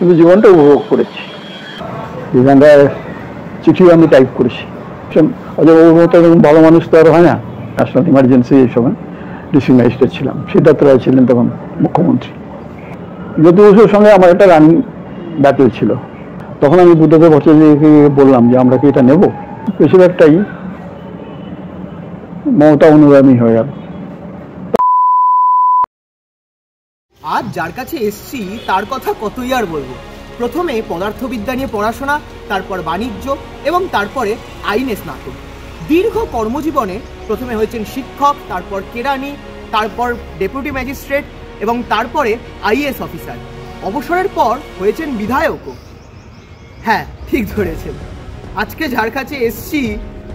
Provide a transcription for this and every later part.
কিন্তু জীবনটা উপভোগ করেছি। যেখানটায় চিঠিও আমি টাইপ করেছি। ওর মতো ভালো মানুষ তো আর হয় না। ন্যাশনাল ইমার্জেন্সি এই সময় ডিসি ম্যাজিস্ট্রেট ছিলাম, সিদ্ধার্থ রায় ছিলেন তখন মুখ্যমন্ত্রী। জ্যোতি বসুর সঙ্গে আমার একটা রানিং ব্যাটেল ছিল। তখন আমি বুদ্ধদেব ভট্টাচার্যকে বললাম যে আমরা কি এটা নেব। বেশিরভাগটাই মমতা অনুগামী হয়ে গেল। আজ যার কাছে এসছি তার কথা কতই আর বলবো। প্রথমে পদার্থবিদ্যা নিয়ে পড়াশোনা, তারপর বাণিজ্য এবং তারপরে আইনে স্নাতক। দীর্ঘ কর্মজীবনে প্রথমে হয়েছেন শিক্ষক, তারপর কেরানি, তারপর ডেপুটি ম্যাজিস্ট্রেট এবং তারপরে আইএএস অফিসার। অবসরের পর হয়েছেন বিধায়কও। হ্যাঁ, ঠিক ধরেছেন। আজকে যার কাছে এসছি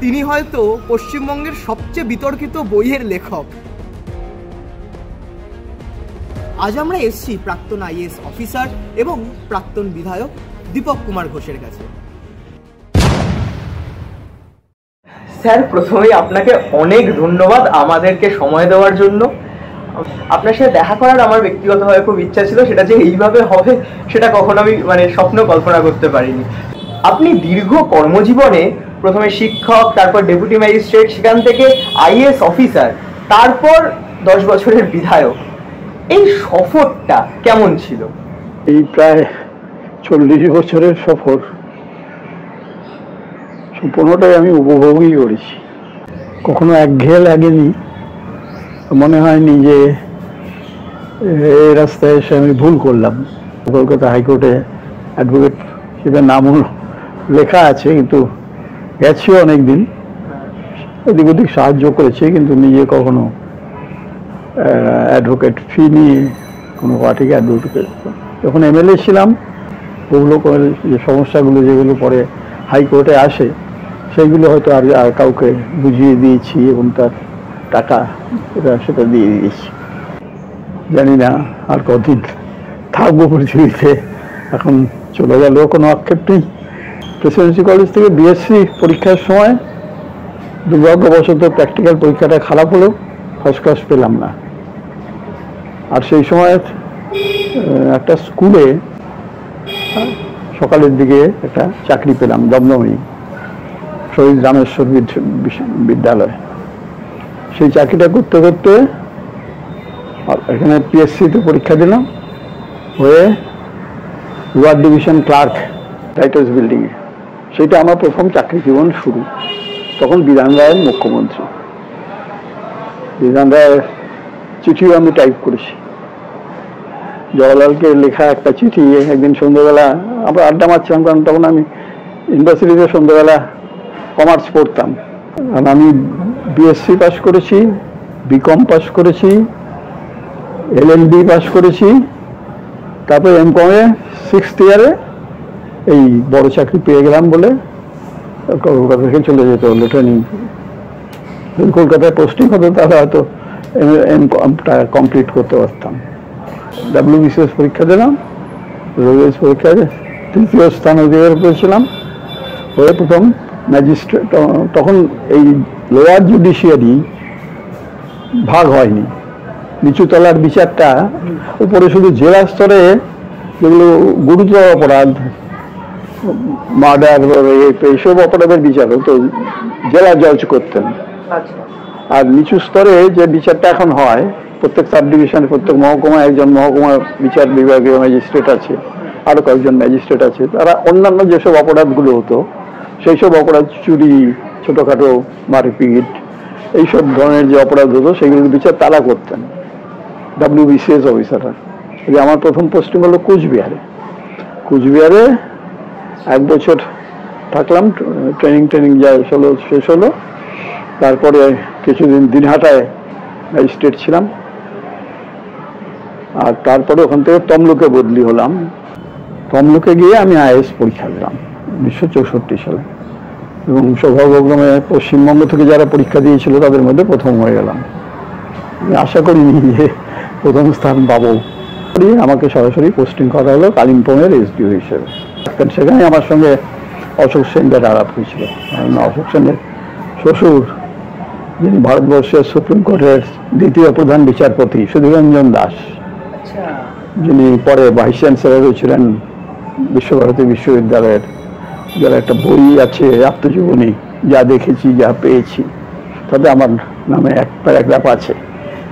তিনি হয়তো পশ্চিমবঙ্গের সবচেয়ে বিতর্কিত বইয়ের লেখক। আজ আমরা এসছি প্রাক্তন আইএএস অফিসার এবং প্রাক্তন বিধায়ক দীপক কুমার ঘোষের কাছে। স্যার, প্রথমেই আপনাকে অনেক ধন্যবাদ আমাদেরকে সময় দেওয়ার জন্য। আপনার সাথে দেখা করার আমার ব্যক্তিগতভাবে খুব ইচ্ছা ছিল, সেটা যে এইভাবে হবে সেটা কখনো আমি স্বপ্ন কল্পনা করতে পারিনি। আপনি দীর্ঘ কর্মজীবনে প্রথমে শিক্ষক, তারপর ডেপুটি ম্যাজিস্ট্রেট, সেখান থেকে আইএএস অফিসার, তারপর 10 বছরের বিধায়ক। এই সফরটা কেমন ছিল? এই প্রায় 40 বছরের সফর সম্পূর্ণটাই আমি উপভোগই করেছি। কখনো একঘেয়ে লাগেনি, মনে হয়নি যে এই রাস্তায় এসে আমি ভুল করলাম। কলকাতা হাইকোর্টে অ্যাডভোকেট হিসেবে নামও লেখা আছে, কিন্তু গেছিও অনেকদিন, এদিক ওদিক সাহায্য করেছি, কিন্তু নিজে কখনো অ্যাডভোকেট ফি নিয়ে কোনো পার্টিকে অ্যাডভোকেট। যখন এমএলএ ছিলাম, ওগুলো যে সমস্যাগুলো যেগুলো পরে হাইকোর্টে আসে সেইগুলো হয়তো আর কাউকে বুঝিয়ে দিয়েছি এবং তার টাকা সেটা দিয়ে দিয়েছি। জানি না আর কতদিন থাকবো পৃথিবীতে, এখন চলে গেল কোনো আক্ষেপ নেই। প্রেসিডেন্সি কলেজ থেকে বিএসসি পরীক্ষার সময় দুর্ভাগ্যবশত প্র্যাকটিক্যাল পরীক্ষাটা খারাপ হলো, ফার্স্ট ক্লাস পেলাম না। আর সেই সময় একটা স্কুলে সকালের দিকে একটা চাকরি পেলাম, দমদমে শহীদ রামেশ্বর বিদ্যালয়। সেই চাকরিটা করতে করতে এখানে পিএসসিতে পরীক্ষা দিলাম, হয়ে ওয়ার্ড ডিভিশন ক্লার্ক রাইটার্স বিল্ডিংয়ে। সেটা আমার প্রথম চাকরি জীবন শুরু। তখন বিধান রায়ের মুখ্যমন্ত্রী। বিধান রায়ের চিঠিও আমি টাইপ করেছি। জওয়াহরলালকে লেখা একটা চিঠি একদিন সন্ধ্যেবেলা আমরা আড্ডা মারছিলাম, কারণ তখন আমি ইউনিভার্সিটিতে সন্ধ্যেবেলা কমার্স পড়তাম। আর আমি বিএসসি পাস করেছি, বিকম পাস করেছি, এলএলবি পাস করেছি, তারপরে এমকমে 6th ইয়ারে এই বড় চাকরি পেয়ে গেলাম বলে কলকাতা থেকে চলে যেতে হলো ট্রেনিং। যদি কলকাতায় পোস্টিং হতো তাহলে হয়তো এমকমটা কমপ্লিট করতে পারতাম। WBCS পরীক্ষা দিলাম, রোডওয়েজ পরীক্ষায় 3য় স্থান অধিকার করেছিলাম, হয়ে প্রথম ম্যাজিস্ট্রেট। তখন এই লোয়ার জুডিশিয়ারি ভাগ হয়নি, নিচুতলার বিচারটা উপরে শুধু জেলা স্তরে যেগুলো গুরুতর অপরাধ, মার্ডার, এইসব অপরাধের বিচার হতো জেলা জজ করতেন। আর নিচু স্তরে যে বিচারটা এখন হয়, প্রত্যেক সাব ডিভিশনে প্রত্যেক মহকুমায় একজন মহকুমা বিচার বিভাগীয় ম্যাজিস্ট্রেট আছে, আরো কয়েকজন ম্যাজিস্ট্রেট আছে। তারা অন্যান্য যেসব অপরাধগুলো হতো, সেই সব অপরাধ, চুরি, ছোটখাটো মারপিট, এইসব ধরনের যে অপরাধ হতো সেগুলোর বিচার তারা করতেন, WBCS অফিসাররা। আমার প্রথম পোস্টিং হলো কুচবিহারে। কুচবিহারে 1 বছর থাকলাম, ট্রেনিং যা হলো শেষ হলো। তারপরে কিছুদিন দিনহাটায় ম্যাজিস্ট্রেট ছিলাম, আর তারপরে ওখান থেকে তমলুকে বদলি হলাম। তমলুকে গিয়ে আমি আইএএস পরীক্ষা দিলাম 1964 সালে, এবং সৌভাগ্যক্রমে পশ্চিমবঙ্গ থেকে যারা পরীক্ষা দিয়েছিল তাদের মধ্যে প্রথম হয়ে গেলাম। আমি আশা করিনি যে প্রথম স্থান পাবো। আমাকে সরাসরি পোস্টিং করা হলো কালিম্পংয়ের এসডিও হিসেবে। সেখানে আমার সঙ্গে অশোক সেনের আলাপ হয়েছিল। অশোক সেনের শ্বশুর, যিনি ভারতবর্ষের সুপ্রিম কোর্টের 2য় প্রধান বিচারপতি সুধীরঞ্জন দাস, যিনি পরে ভাইস চ্যান্সেলর হয়েছিলেন বিশ্বভারতী বিশ্ববিদ্যালয়ের, যার একটা বই আছে আত্মজীবনী, যা দেখেছি যা পেয়েছি, তাতে আমার নামে এক প্যারাগ্রাফ আছে।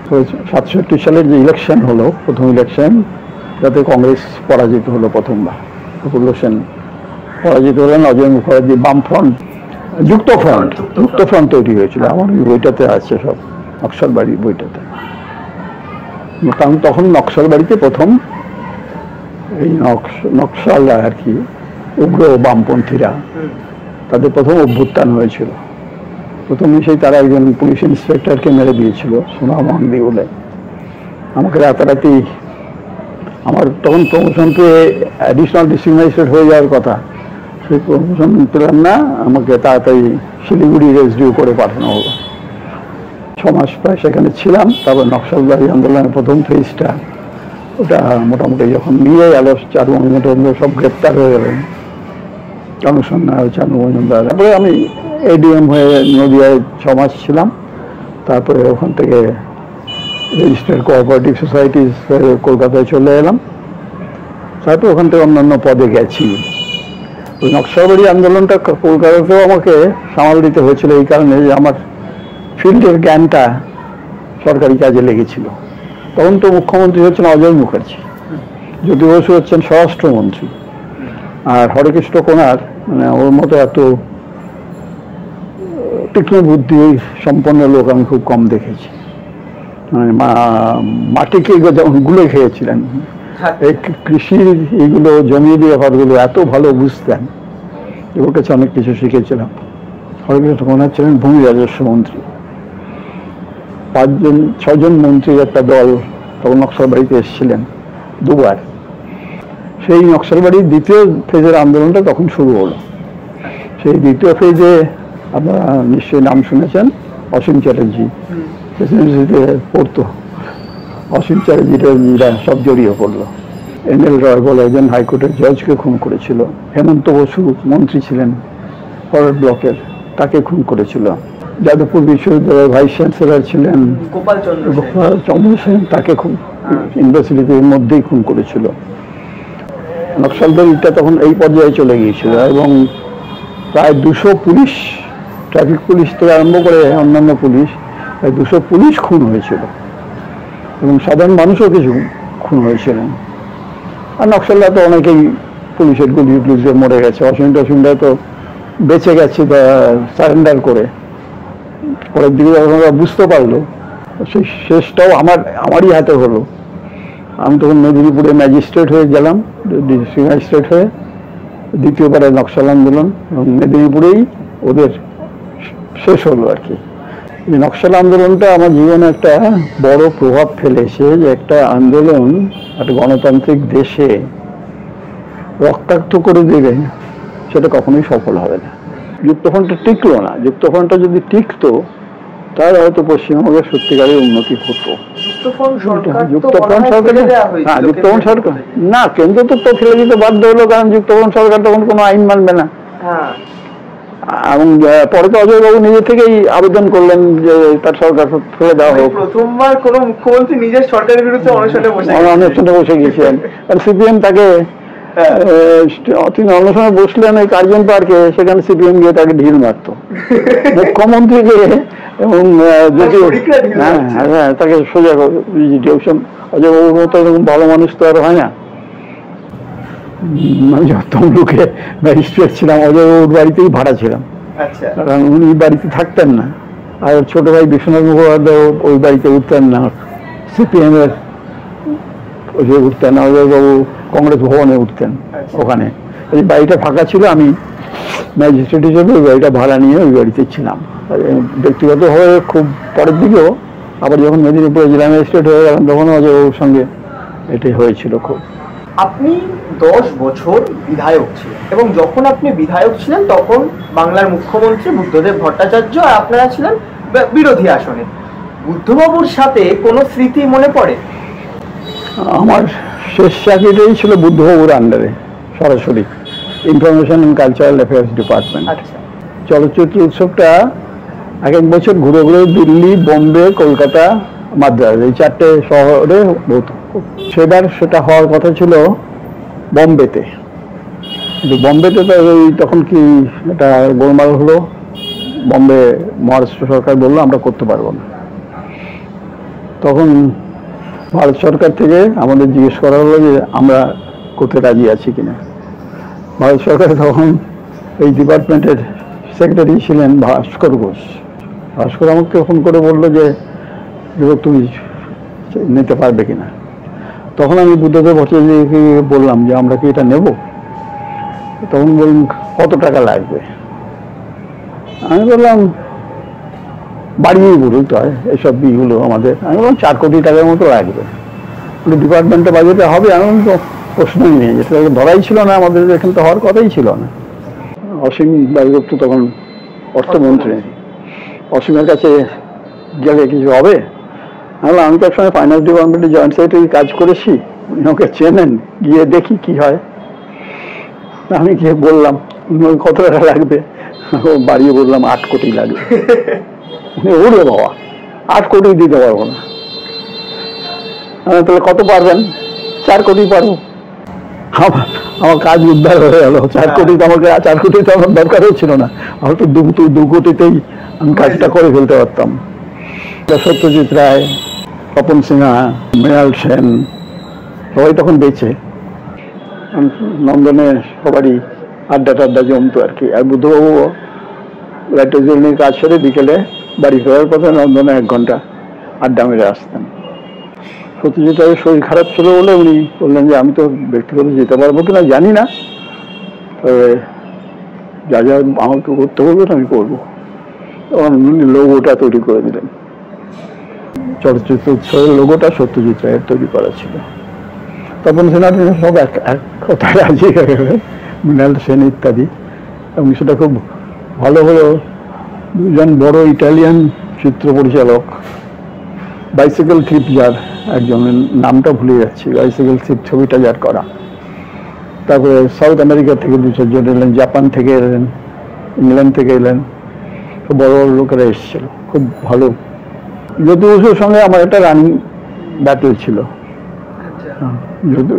তো 67 সালের যে ইলেকশন হলো, প্রথম ইলেকশন, যাতে কংগ্রেস পরাজিত হলো প্রথমবার, প্রফুল্ল সেন পরাজিত হলেন, অজয় মুখার্জি বামফ্রন্ট, যুক্ত ফ্রন্ট তৈরি হয়েছিল। আমার ওই বইটাতে আছে সব, নকশালবাড়ির বইটাতে। কারণ তখন নকশালবাড়িতে প্রথম এই নকশাল আর কি উগ্র বামপন্থীরা, তাদের প্রথম অভ্যুত্থান হয়েছিল। প্রথমে সেই তারা একজন পুলিশ ইন্সপেক্টরকে মেরে দিয়েছিল, সোনা মাংদি বলে। আমাকে রাতারাতি, আমার তখন প্রমোশন পেয়ে অ্যাডিশনাল ডিস্ট্রিক্ট ম্যাজিস্ট্রেট হয়ে যাওয়ার কথা, সেই প্রমোশন পেলাম না, আমাকে তাড়াতাড়ি শিলিগুড়ি রেসডিউ করে পাঠানো হলো। 6 মাস প্রায় সেখানে ছিলাম। তারপর নকশালবাড়ি আন্দোলনের প্রথম ফেজটা, ওটা মোটামুটি যখন নিয়ে গেল, চারু মজুমদার সব গ্রেপ্তার হয়ে গেলেন, অনুসন্ধান চারু মজুমদার। তারপরে আমি এডিএম হয়ে নদিয়ায় 6 মাস ছিলাম। তারপরে ওখান থেকে রেজিস্টার্ড কোঅপারেটিভ সোসাইটিস কলকাতায় চলে এলাম। তারপর ওখান থেকে অন্যান্য পদে গেছি। ওই নকশালবাড়ি আন্দোলনটা কলকাতাতেও আমাকে সামাল দিতে হয়েছিল এই কারণে যে আমার ফিল্ডের জ্ঞানটা সরকারি কাজে লেগেছিল। তখন তো মুখ্যমন্ত্রী হচ্ছেন অজয় মুখার্জি, জ্যোতি বসু হচ্ছেন স্বরাষ্ট্রমন্ত্রী, আর হরেকৃষ্ণ কোনার, মানে ওর মতো এত তীক্ষ্ণ বুদ্ধি সম্পন্ন লোক আমি খুব কম দেখেছি। মানে মাটিকে যেমন গুলে খেয়েছিলেন, এই কৃষির এইগুলো জমি ব্যাপারগুলো এত ভালো বুঝতেন, ওর কাছে অনেক কিছু শিখেছিলাম। হরেকৃষ্ণ কোনার ছিলেন ভূমি রাজস্ব মন্ত্রী। 6 জন মন্ত্রীর একটা দল তখন নকশালবাড়িতে এসেছিলেন দুবার। সেই নকশালবাড়ির দ্বিতীয় ফেজের আন্দোলনটা তখন শুরু হলো। সেই দ্বিতীয় ফেজে আপনারা নিশ্চয়ই নাম শুনেছেন, অসীম চ্যাটার্জি প্রেসিডেন্সিতে পড়তো, অসীম চ্যাটার্জিরা সব জড়িয়ে পড়লো। NL রয় বলে একজন হাইকোর্টের জজকে খুন করেছিল। হেমন্ত বসু মন্ত্রী ছিলেন ফরওয়ার্ড ব্লকের, তাকে খুন করেছিল। যাদবপুর বিশ্ববিদ্যালয়ের ভাইস চ্যান্সেলর ছিলেন গোপাল চন্দ্র সেন, তাকে খুন ইউনিভার্সিটির মধ্যেই খুন করেছিল। নকশালবাড়িটা তখন এই পর্যায়ে চলে গিয়েছিল এবং প্রায় 200 পুলিশ, ট্রাফিক পুলিশ থেকে আরম্ভ করে অন্যান্য পুলিশ, প্রায় 200 পুলিশ খুন হয়েছিল এবং সাধারণ মানুষও কিছু খুন হয়েছিলেন। আর নকশালরা তো অনেকেই পুলিশের গুলিতে মরে গেছে। অসীমটা তো বেঁচে গেছে সারেন্ডার করে। পরের দিকে যখন ওরা বুঝতে পারলো, সেই শেষটাও আমারই হাতে হলো। আমি তখন মেদিনীপুরে ম্যাজিস্ট্রেট হয়ে গেলাম, ডিস্ট্রিক্ট ম্যাজিস্ট্রেট হয়ে, দ্বিতীয়বারের নকশাল আন্দোলন, এবং মেদিনীপুরেই ওদের শেষ হলো আর কি। এই নকশাল আন্দোলনটা আমার জীবনে একটা বড় প্রভাব ফেলেছে, যে একটা আন্দোলন একটা গণতান্ত্রিক দেশে রক্তাক্ত করে দেবে, সেটা কখনোই সফল হবে না। যুক্তফ্রন্টটা টিকলো না। যুক্তফ্রন্টটা যদি টিকতো তাহলে হয়তো পশ্চিমবঙ্গের সত্যিকারের উন্নতি হতো। যুক্তফ্রন্ট সরকার না, কেন্দ্র তো ফেলে দিতে বাধ্য হলো, কারণ যুক্তফ্রন্ট সরকার তখন কোনো আইন মানবে না। এবং পরে তো অজয়বাবু নিজে থেকেই আবেদন করলেন যে তার সরকার ফেলে দেওয়া হোক। প্রথমবার কোন মুখ্যমন্ত্রী নিজের সরকারের বিরুদ্ধে অনশনে বসে গিয়েছিলেন। সিপিএম তাকে, তিনি অনশনে বসলেন ওই কার্জন পার্কে, সেখানে সিপিএম গিয়ে তাকে ঢিল মারত মুখ্যমন্ত্রীকে, এবং তাকে সোজা অজয়বাবুর মতো এরকম ভালো মানুষ তো আর হয় না। আমি তমলুকে ম্যাজিস্ট্রেট ছিলাম, অজয়বাবুর বাড়িতেই ভাড়া ছিলাম, কারণ উনি বাড়িতে থাকতেন না। আর ছোট ভাই বিশ্বনাথ মুখোপাধ্যায় ওই বাড়িতে উঠতেন না, সিপিএম এর উঠতেন না, অজয়বাবু কংগ্রেস ভবনে উঠতেন। ওখানে এই বাড়িটা ফাঁকা ছিল, আমি ম্যাজিস্ট্রেট হিসেবে ওই বাড়িটা ভাড়া নিয়ে ওই বাড়িতে ছিলাম। ব্যক্তিগতভাবে খুব পরের দিকেও আবার যখন মেদিনীপুরে জেলা ম্যাজিস্ট্রেট হয়ে গেলাম, তখন অজয়বাবুর সঙ্গে এটাই হয়েছিল খুব। আপনি 10 বছর বিধায়ক ছিলেন, এবং যখন আপনি বিধায়ক ছিলেন তখন বাংলার মুখ্যমন্ত্রী বুদ্ধদেব ভট্টাচার্য, আর আপনারা ছিলেন বিরোধী আসনে। বুদ্ধবাবুর সাথে কোনো স্মৃতি মনে পড়ে? আমার শেষ চাকরিটাই ছিল বুদ্ধবাবুর আন্ডারে, সরাসরি information and cultural affairs department. চলচ্চিত্র উৎসবটা এক বছর ঘুরে ঘুরে দিল্লি, বোম্বে, কলকাতা, মাদ্রাজ, এই 4টে শহরে হতো। সেবার সেটা হওয়ার কথা ছিল বোম্বেতে, কিন্তু বম্বেতে তো ওই তখন কি একটা গোলমাল হলো, বম্বে মহারাষ্ট্র সরকার বললো আমরা করতে পারবো না। তখন ভারত সরকার থেকে আমাদের জিজ্ঞেস করা হলো যে আমরা করতে রাজি আছি কিনা। ভারত সরকার তখন এই ডিপার্টমেন্টের সেক্রেটারি ছিলেন ভাস্কর ঘোষ। ভাস্কর আমাকে ফোন করে বললো যে তুমি নিতে পারবে কিনা। তখন আমি বুদ্ধদেব ভট্টাচার্যকে বললাম যে আমরা কি এটা নেব। তখন বললেন কত টাকা লাগবে। আমি বললাম বাড়িয়েই বলুন তো এসব বিগুলো আমাদের। আমি বললাম 4 কোটি টাকার মতো লাগবে, ডিপার্টমেন্টের বাজেটে হবে এমন তো প্রশ্নই নেই, যেটা ধরাই ছিল না, আমাদের এখানে তো হওয়ার কথাই ছিল না। অসীম দাশগুপ্ত তখন অর্থমন্ত্রী, অসীমের কাছে গেলে কিছু হবে। আমি তো একসময় ফাইন্যান্স ডিপার্টমেন্টে জয়েন্ট সেক্রেটারি কাজ করেছি, উনি ওকে চেনেন, গিয়ে দেখি কি হয়। আমি গিয়ে বললাম কত টাকা লাগবে, বাড়িয়ে বললাম 8 কোটি লাগবে। ওরে বাবা, 8 কোটি দিতে পারবো না। তাহলে কত পারবেন? 4 কোটি পারবো। আমার কাজ উদ্ধার হয়ে গেল। 4 কোটি তো আমাকে, 4 কোটি তো আমার দরকারও ছিল না, আমার তো 2 কোটিতেই আমি কাজটা করে ফেলতে পারতাম। সত্যজিৎ রায়, তপন সিনহা, মৃণাল সেন সবাই তখন বেঁচে। নন্দনে সবারই আড্ডা জমতো আর কি। আর বুদ্ধবাবু রাইটার্সের কাজ সেরে বিকেলে বাড়ি ফেরার পথে নন্দনে 1 ঘন্টা আড্ডা মেরে আসতেন। সত্যজিৎ রায়ের শরীর খারাপ ছিল বলে উনি বললেন যে আমি তো ব্যক্তিগত যেতে পারবো কিনা জানি না, তবে যা যা আমাকে করতে হবে আমি করবো। তখন উনি লোগোটা তৈরি করে দিলেন। চলচ্চিত্র উৎসবের লোগোটা সত্যজিৎ রায়ের তৈরি করা ছিল। তপন সিনহা সব এক কথায় রাজি হয়ে গেলেন, মৃণাল সেন ইত্যাদি। এবং সেটা খুব ভালো হলো। 2জন বড় ইটালিয়ান চিত্র পরিচালক, বাইসাইকেল থিপ, যার একজনের নামটা ভুলে যাচ্ছি, বাইসাইকেল থিপ ছবিটা যার করা। তারপরে সাউথ আমেরিকা থেকে 2-4 জন এলেন, জাপান থেকে এলেন, ইংল্যান্ড থেকে এলেন, খুব বড় বড় লোকেরা এসেছিল। খুব ভালো। জ্যোতি বসুর সঙ্গে আমার একটা রানিং ব্যাটেল ছিল।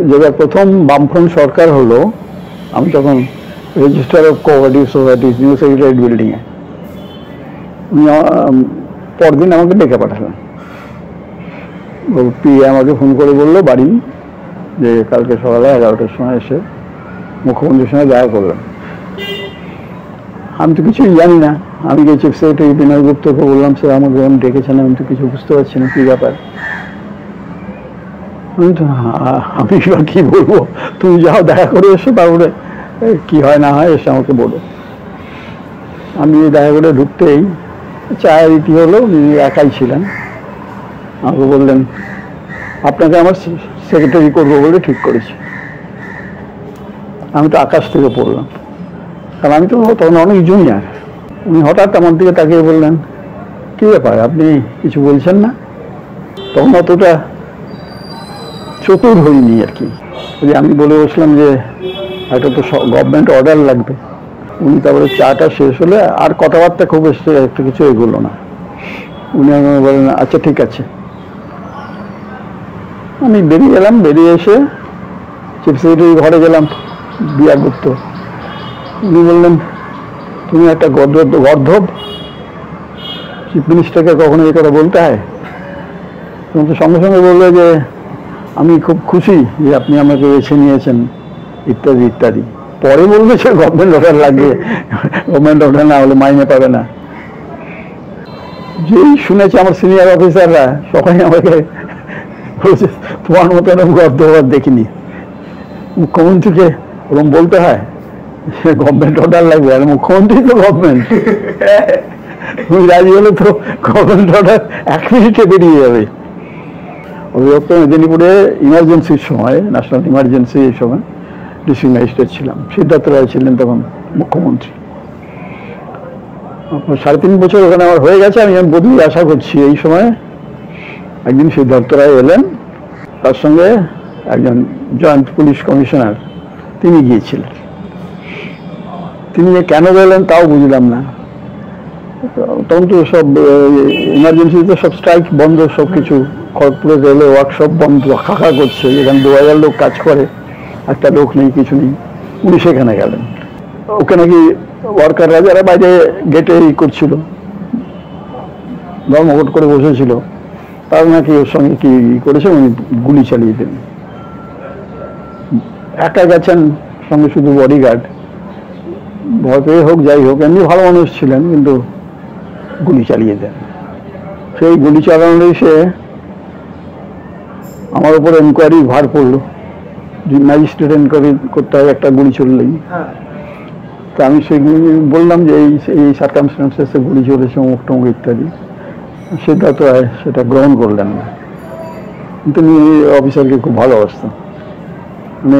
যেটা প্রথম বামফ্রন্ট সরকার হলো, আমি তখন registrar of cooperative societies, new secretariat বিল্ডিংয়ে। উনি পরদিন আমাকে ডেকে পাঠালেন। পিএ আমাকে ফোন করে বললো বাড়ি যে কালকে সকালে 11টার সময় এসে মুখ্যমন্ত্রীর সঙ্গে দেখা করলাম। আমি তো কিছুই জানি না। আমি গিয়ে চিফ সেক্রেটারি বিনয় গুপ্তকে বললাম, স্যার আমাকে যখন ডেকেছেন আমি তো কিছু বুঝতে পারছি না কি ব্যাপার। আমি কি বলবো, তুমি যাও দেখা করে এসো, তারপরে কি হয় না হয় এসে আমাকে বলো। আমি দেখা করে ঢুকতেই চায়ের রীতি হলো, উনি একাই ছিলেন। আমাকে বললেন আপনাকে আমার সেক্রেটারি করবো বলে ঠিক করেছি। আমি তো আকাশ থেকে পড়লাম, কারণ আমি তো তখন অনেক জুনিয়র। উনি হঠাৎ আমার দিকে তাকিয়ে বললেন কি ব্যাপার আপনি কিছু বলছেন না। তখন অতটা চতুর হইনি আর কি। আমি বলে বসলাম যে একটা তো গভর্নমেন্ট অর্ডার লাগবে। উনি তারপরে চাটা শেষ হলে আর কথাবার্তা খুব এসে একটা কিছু এগোলো না। উনি আমাকে বললেন আচ্ছা ঠিক আছে। আমি বেরিয়ে গেলাম। বেরিয়ে এসে চিফ সেক্রেটারি ঘরে গেলাম, বিয়া গুপ্ত। উনি বললেন তুমি একটা গর্ধব, চিফ মিনিস্টারকে কখনো এই কথা বলতে হয়? তুমি তো সঙ্গে সঙ্গে বললে যে আমি খুব খুশি যে আপনি আমাকে বেছে নিয়েছেন ইত্যাদি ইত্যাদি। পরে বলবে সে গভর্নমেন্ট অর্ডার লাগবে, গভর্নমেন্ট অর্ডার না হলে মাইনে পাবে না। যেই শুনেছে আমার সিনিয়র অফিসাররা সবাই আমাকে বলছে তোমার মতো এরকম গর্ধব দেখিনি। মুখ্যমন্ত্রীকে ওরকম বলতে হয় গভর্নমেন্ট অর্ডার লাগবে, আর মুখ্যমন্ত্রী তো গভর্নমেন্ট। তুমি রাজি হলে তো গভর্নমেন্ট অর্ডার 1 মিনিটে বেরিয়ে যাবে। অবিভক্ত মেদিনীপুরে ইমার্জেন্সির সময়, ন্যাশনাল ইমার্জেন্সি এই সময় ডিস্ট্রিক্ট ম্যাজিস্ট্রেট ছিলাম। সিদ্ধার্থ রায় ছিলেন তখন মুখ্যমন্ত্রী। 3.5 বছর ওখানে আমার হয়ে গেছে। আমি বদলি আশা করছি। এই সময় একদিন সিদ্ধার্থ রায় এলেন, তার সঙ্গে একজন জয়েন্ট পুলিশ কমিশনার তিনি গিয়েছিলেন। তিনি যে কেন গেলেন তাও বুঝলাম না। তখন তো সব ইমার্জেন্সিতে সব স্ট্রাইক বন্ধ, সব কিছু। খড়গপুরে রেলে ওয়ার্কশপ বন্ধ, খাখা করছে। এখানে 2000 লোক কাজ করে, একটা লোক নেই, কিছু নেই। উনি সেখানে গেলেন। ওকে নাকি ওয়ার্কাররা যারা বাইরে গেটে করছিল, ধর্মঘট করে বসেছিল, তার নাকি ওর সঙ্গে কি করেছে, উনি গুলি চালিয়ে দেন। একা গেছেন, সঙ্গে শুধু বডিগার্ড, ভয় পেয়ে হোক যাই হোক, এমনি ভালো মানুষ ছিলেন, কিন্তু গুলি চালিয়ে দেন। সেই গুলি চালানোর সে আমার উপর এনকোয়ারি ভার পড়লো, ম্যাজিস্ট্রেট এনকোয়ারি করতে হয় একটা গুলি চললেই। তা আমি সেগুলি বললাম যে এই সার্কামস্টান্সেসে গুলি চলেছে, অমুক টমুক ইত্যাদি। সেটা তো সেটা গ্রহণ করলেন না, কিন্তু অফিসারকে খুব ভালোবাসতাম, মানে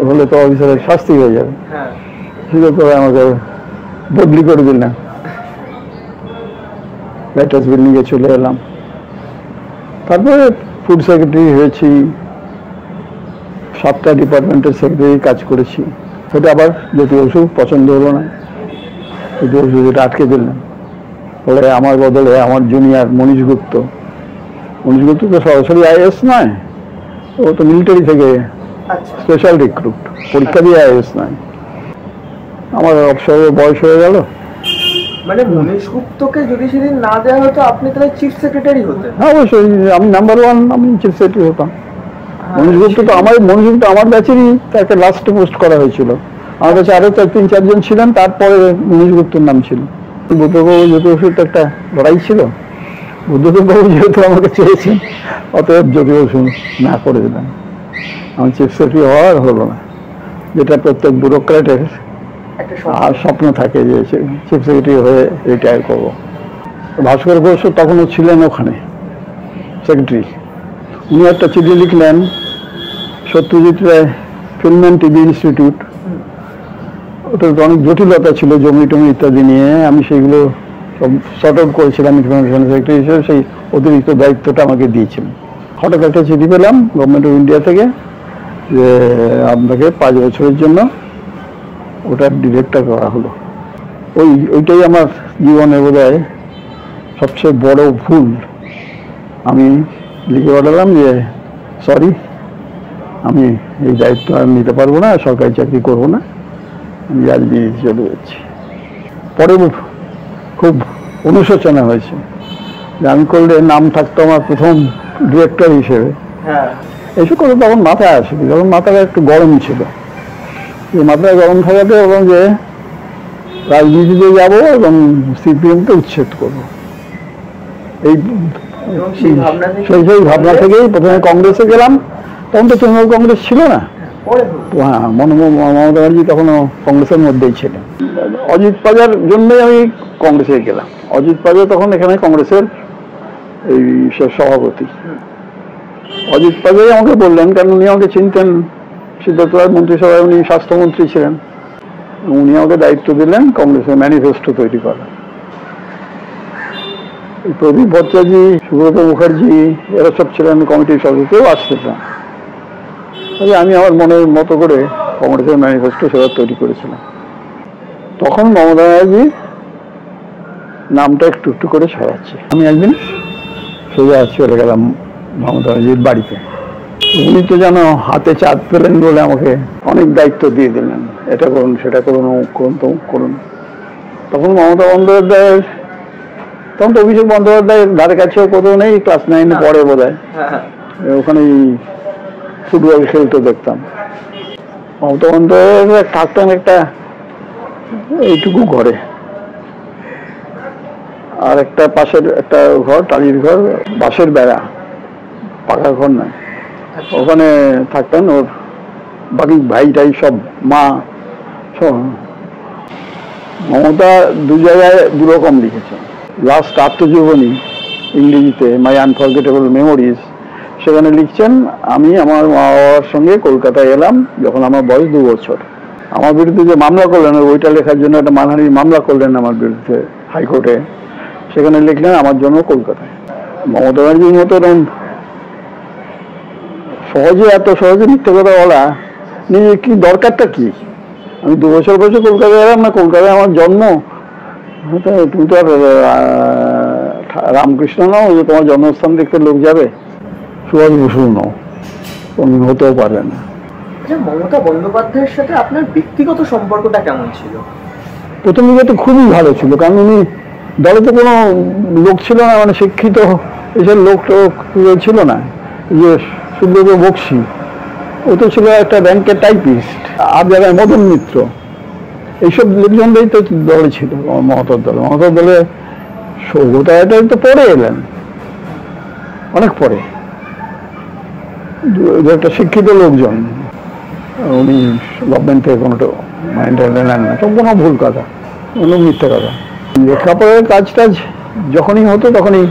হলে তো অফিসারের শাস্তি হয়ে যাবে, সেটা তো আমাকে বদলি করে দিলেন। রাইটার্স বিল্ডিংয়ে চলে এলাম, তারপরে ফুড সেক্রেটারি হয়েছি, 7টা ডিপার্টমেন্টের সেক্রেটারি কাজ করেছি। সেটা আবার যদি ওষুধ পছন্দ হলো না, যদি ওষুধ এটা আটকে দিলেন, ফলে আমার বদলে আমার জুনিয়র মনীশ গুপ্ত তো সরাসরি আইএস নয়, ও তো মিলিটারি থেকে স্পেশাল রিক্রুট, পরীক্ষা দিয়ে আইএস নয়। আমার অবসরের বয়স হয়ে গেল। মানে মনীশ গুপ্তকে যদি সেদিন না দেওয়া হতো, আপনি তাহলে চিফ সেক্রেটারি হতেন? হ্যাঁ, অবশ্যই আমি নাম্বার 1, আমি চিফ সেক্রেটারি হতাম। মনীশ গুপ্ত তো আমার ব্যাচেরই তাকে লাস্টে পোস্ট করা হয়েছিল। আমার কাছে আরো 3-4 জন ছিলেন, তারপরে মনীশ গুপ্তর নাম ছিল। বুদ্ধদেববাবু জ্যোতি একটা লড়াই ছিল, বুদ্ধদেববাবু যেহেতু আমাকে চেয়েছেন, অতএব জ্যোতি বসু না করে দিলেন। আমার চিফ সেক্রেটারি হওয়ার হলো না, যেটা প্রত্যেক ব্যুরোক্রেটের আর স্বপ্ন থাকে যে চিফ সেক্রেটারি হয়ে রিটায়ার করবো। ভাস্কর ঘোষ তখনও ছিলেন ওখানে সেক্রেটারি। উনি একটা চিঠি লিখলেন, Satyajit Ray film and TV institute, ওটা অনেক জটিলতা ছিল জমি টমি ইত্যাদি নিয়ে, আমি সেইগুলো সব শর্ট আউট করেছিলাম ইনফরমেশন সেক্রেটারি হিসেবে, সেই অতিরিক্ত দায়িত্বটা আমাকে দিয়েছিলেন। হঠাৎ একটা চিঠি পেলাম গভর্নমেন্ট অফ ইন্ডিয়া থেকে যে আপনাকে 5 বছরের জন্য ওটার ডিরেক্টর করা হলো। ওইটাই আমার জীবনে বোধহয় সবচেয়ে বড় ভুল। আমি লিখে পাঠালাম যে সরি, আমি এই দায়িত্ব আর নিতে পারবো না, সরকারি চাকরি করবো না, আমি রাজনীতি চলে যাচ্ছি। পরে খুব অনুশোচনা হয়েছে যে আমি করলে নাম থাকতো আমার প্রথম ডিরেক্টর হিসেবে। এইসব কথা তখন মাথায় আসেনি, যখন মাথাটা একটু গরম ছিল। মাথায় গরম থাকাতে বললাম যে রাজনীতিতে যাবো এবং সিপিএমকে উচ্ছেদ করবো। সেই ভাবনা থেকেই প্রথমে কংগ্রেসে গেলাম। তখন তো তৃণমূল কংগ্রেস ছিল না, হ্যাঁ, মমতা ব্যানার্জি তখনও কংগ্রেসের মধ্যেই ছিলেন। অজিত পাজার জন্যই আমি কংগ্রেসে গেলাম। অজিত পাজা তখন এখানে কংগ্রেসের এই সভাপতি। অজিত পাজাই আমাকে বললেন, কারণ উনি আমাকে চিনতেন, সিদ্ধার্থ রায় মন্ত্রিসভায় উনি স্বাস্থ্যমন্ত্রী ছিলেন, উনি আমাকে দায়িত্ব দিলেন কংগ্রেসের ম্যানিফেস্টো তৈরি করা। প্রদীপ ভট্টাচার্য, সুব্রত মুখার্জি, এরা সব ছিলেন কমিটির সদস্য, কেউ আসতেন না। তবে আমি আমার মনের মতো করে কংগ্রেসের ম্যানিফেস্টো সেটা তৈরি করেছিলাম। তখন মমতা ব্যানার্জি নামটা একটু একটু করে ছড়াচ্ছে। আমি একদিন সোজা চলে গেলাম মমতা ব্যানার্জির বাড়িতে। উনি তো যেন হাতে চাঁদ পেলেন বলে আমাকে অনেক দায়িত্ব দিয়ে দিলেন, এটা করুন, সেটা করুন, অমুক করুন, তমুক করুন। তখন মমতা বন্দ্যোপাধ্যায়ের, তখন তো অভিষেক বন্দ্যোপাধ্যায়ের ধারে কাছেও কোথাও নেই, ক্লাস 9-এ পড়ে বোধ হয়, ওখানেই ফুটবল খেলতে দেখতাম। মমতা বন্দ্যোপাধ্যায় থাকতেন একটা এইটুকু ঘরে, আর একটা পাশের একটা ঘর, টালির ঘর, বাঁশের বেড়া, পাকা ঘর নয়, ওখানে থাকতেন। ওর বাকি ভাইটাই সব, মা সব। মমতা 2 জায়গায় 2 রকম লিখেছেন। লাস্ট আত্মজীবনী ইংরেজিতে, মাই আনফরগেটেবল মেমোরিজ, সেখানে লিখছেন, আমি আমার মা বাবার সঙ্গে কলকাতায় এলাম যখন আমার বয়স 2 বছর। আমার বিরুদ্ধে যে মামলা করলেন, ওইটা লেখার জন্য একটা মানহানির মামলা করলেন আমার বিরুদ্ধে হাইকোর্টে, সেখানে লিখলেন আমার জন্ম কলকাতায়। মমতা ব্যানার্জির মতো এরকম এত সহজে মিথ্যে কথা বলা নিয়ে কি দরকারটা কি? আমি 2 বছর বয়সে কলকাতায় এলাম না, কলকাতায় আমার জন্ম। তুমি তো আর রামকৃষ্ণ নাও যে তোমার জন্মস্থান দেখতে লোক যাবে। সুভাষ বসু নাও, তুমি হতেও পারবে না। আচ্ছা, মমতা বন্দ্যোপাধ্যায়ের সাথে আপনার ব্যক্তিগত সম্পর্কটা কেমন ছিল? প্রথম দিকে তো খুবই ভালো ছিল, কারণ উনি দলে তো কোনো লোক ছিল না, মানে শিক্ষিত এসব লোক ছিল না। যে সুব্রত বক্সি, ও তো ছিল একটা ব্যাংকের টাইপিস্ট, আর জায়গায় মদন মিত্র, এইসব লোকজনরাই তো দলে ছিল মমতার দলে। মমতার দলে সৌগত রায়টাই তো পরে এলেন, অনেক পরে, একটা শিক্ষিত লোকজন। উনি গভর্নমেন্ট থেকে কোনোটা মাইন্ডে নেন না, সব কোনো ভুল কথা, কোনো মিথ্যে কথা। লেখাপড়ার কাজ টাজ যখনই হতো তখনই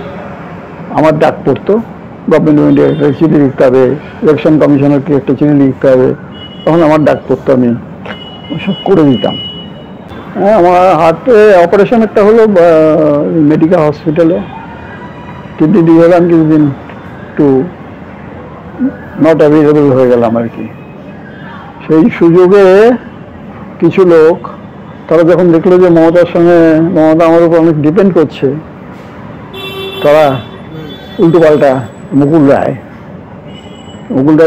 আমার ডাক পড়তো, গভর্নমেন্টে একটা চিঠি লিখতে হবে, ইলেকশন কমিশনারকে একটা চিঠি লিখতে হবে, তখন আমার ডাক পড়তো, আমি সব করে দিতাম। হ্যাঁ, আমার হার্টে অপারেশন একটা হলো মেডিকেল হসপিটালে, কিডনি দিয়ে গেলাম, কিছুদিন একটু নট অ্যাভেলেবল হয়ে গেলাম আর কি। সেই সুযোগে কিছু লোক, তারা যখন দেখলো যে মমতা আমার উপর অনেক ডিপেন্ড করছে, তারা উল্টো পাল্টা মুকুল রায়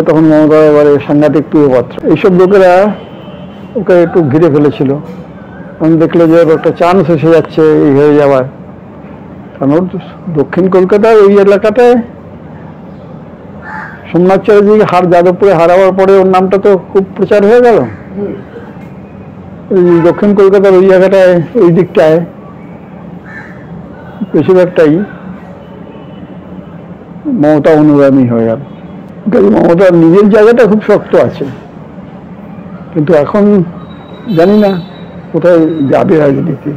তখন মমতা এবারে সাংঘাতিক প্রিয়পাত্র, এইসব লোকেরা ওকে একটু ঘিরে ফেলেছিল। আমি দেখলো যে একটা চান্স এসে যাচ্ছে এই হয়ে যাওয়ার, কারণ ওর দক্ষিণ কলকাতার ওই এলাকাটায় সোমনাথ চ্যাটার্জিকে যাদবপুরে হারাবার পরে ওর নামটা তো খুব প্রচার হয়ে গেল। দক্ষিণ কলকাতার ওই জায়গাটায়, ওই দিকটায় বেশিরভাগটাই মমতা অনুগামী হয়ে গেল। মমতার নিজের জায়গাটা খুব শক্ত আছে, কিন্তু এখন জানি না কোথায় যাবে রাজনীতি।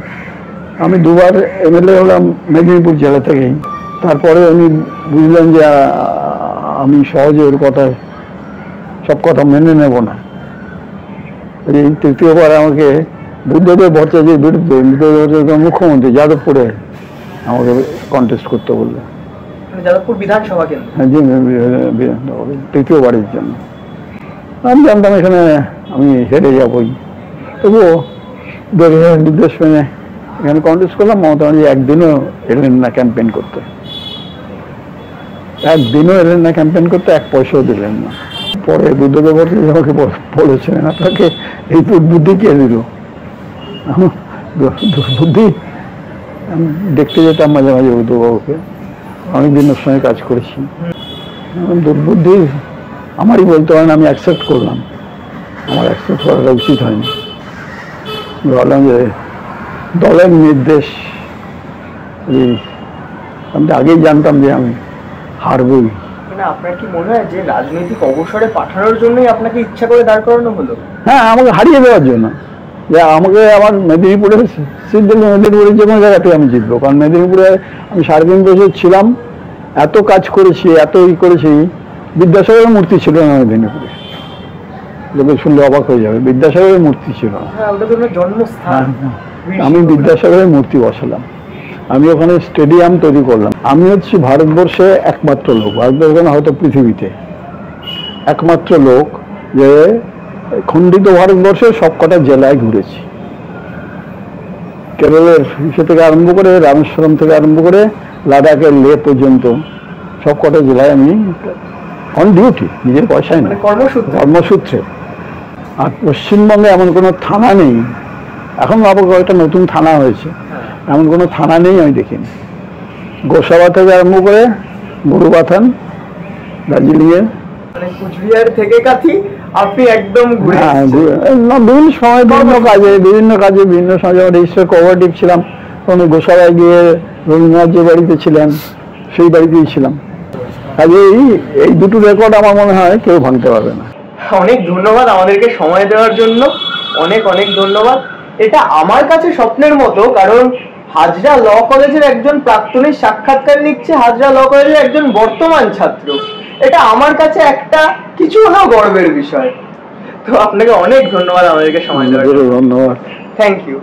আমি দুবার এমএলএ হলাম মেদিনীপুর জেলা থেকেই, তারপরে উনি বুঝলেন যে আমি সহজে ওর কথায় সব কথা মেনে নেব না। এই তৃতীয়বার আমাকে বুদ্ধদেব ভট্টাচার্যের বিরুদ্ধে, মুখ্যমন্ত্রী যাদবপুরে আমাকে কন্টেস্ট করতে বললেন, যাদবপুর বিধানসভা কেন্দ্র। হ্যাঁ, জি, তৃতীয়বারের জন্য। আমি জানতাম এখানে আমি হেরে যাবই, তবুও নির্দেশ মেনে এখানে কন্টেস্ট করলাম। মমতা ব্যানার্জি একদিনও এলেন না ক্যাম্পেইন করতে, এক পয়সাও দিলেন না। পরে বুদ্ধদেব ভট্টাচার্য আমাকে বলেছিলেন, আপনাকে এই বুদ্ধি কে দিল? দুর্বুদ্ধি। আমি দেখতে যেতাম মাঝে মাঝে বুদ্ধবাবুকে, অনেকদিন ওর সঙ্গে কাজ করেছি। দুর্বুদ্ধি আমারই বলতে হয় না, আমি অ্যাকসেপ্ট করলাম, আমার অ্যাকসেপ্ট করাটা উচিত হয়নি। বললাম যে দলের নির্দেশ, আমি তো আগেই জানতাম যে আমি হারবই। আপনার কি মনে হয় যে রাজনৈতিক অবসরে পাঠানোর জন্যই আপনাকে ইচ্ছা করে দাঁড় করানো হলো? হ্যাঁ, আমাকে হারিয়ে দেওয়ার জন্য, যে আমাকে আমার মেদিনীপুরে সিট দিলে মেদিনীপুরের যে কোনো জায়গাতেই আমি জিতবো। কারণ মেদিনীপুরে আমি 3.5 বছর ছিলাম, এত কাজ করেছি, এত করেছি। বিদ্যাসাগরের মূর্তি ছিল না মেদিনীপুরে, লোকে শুনলে অবাক হয়ে যাবে, বিদ্যাসাগরের মূর্তি ছিল না। জন্মস্থান। আমি বিদ্যাসাগরের মূর্তি বসালাম, আমি ওখানে স্টেডিয়াম তৈরি করলাম। আমি হচ্ছি ভারতবর্ষে একমাত্র লোক, ভারতবর্ষে না হয়তো পৃথিবীতে একমাত্র লোক যে খণ্ডিত ভারতবর্ষে সবকটা জেলায় ঘুরেছি। কেরলের ইসে থেকে আরম্ভ করে, রামেশ্বরম থেকে আরম্ভ করে লাদাখের লে পর্যন্ত সবকটা জেলায় আমি অন ডিউটি, নিজের পয়সায় না, কর্মসূত্রে। আর পশ্চিমবঙ্গে এমন কোনো থানা নেই, এখন আবার একটা নতুন থানা হয়েছে, এমন কোনো থানা নেই আমি দেখিনি। গোসাবা থেকে আরম্ভ করে গুরুবাথান, দার্জিলিংয়ে, কুচবিহার থেকে কাথি, আপনি একদম বিভিন্ন সময় বিভিন্ন সময় যখন রেজিস্টার কোঅপারেটিভ ছিলাম, তখন গোসাবায় গিয়ে রবীন্দ্রনাথ যে বাড়িতে ছিলেন সেই বাড়িতেই ছিলাম। কাজে এই দুটো রেকর্ড আমার মনে হয় কেউ ভাঙতে পারবে না। অনেক ধন্যবাদ আমাদেরকে সময় দেওয়ার জন্য, অনেক অনেক ধন্যবাদ। এটা আমার কাছে স্বপ্নের মতো, কারণ হাজরা ল কলেজের একজন প্রাক্তনীর সাক্ষাৎকার নিচ্ছে হাজরা ল কলেজের একজন বর্তমান ছাত্র। এটা আমার কাছে একটা কিছু হলেও গর্বের বিষয়। তো আপনাকে অনেক ধন্যবাদ আমাদেরকে সময় দেওয়ার জন্য। ধন্যবাদ, থ্যাংক ইউ।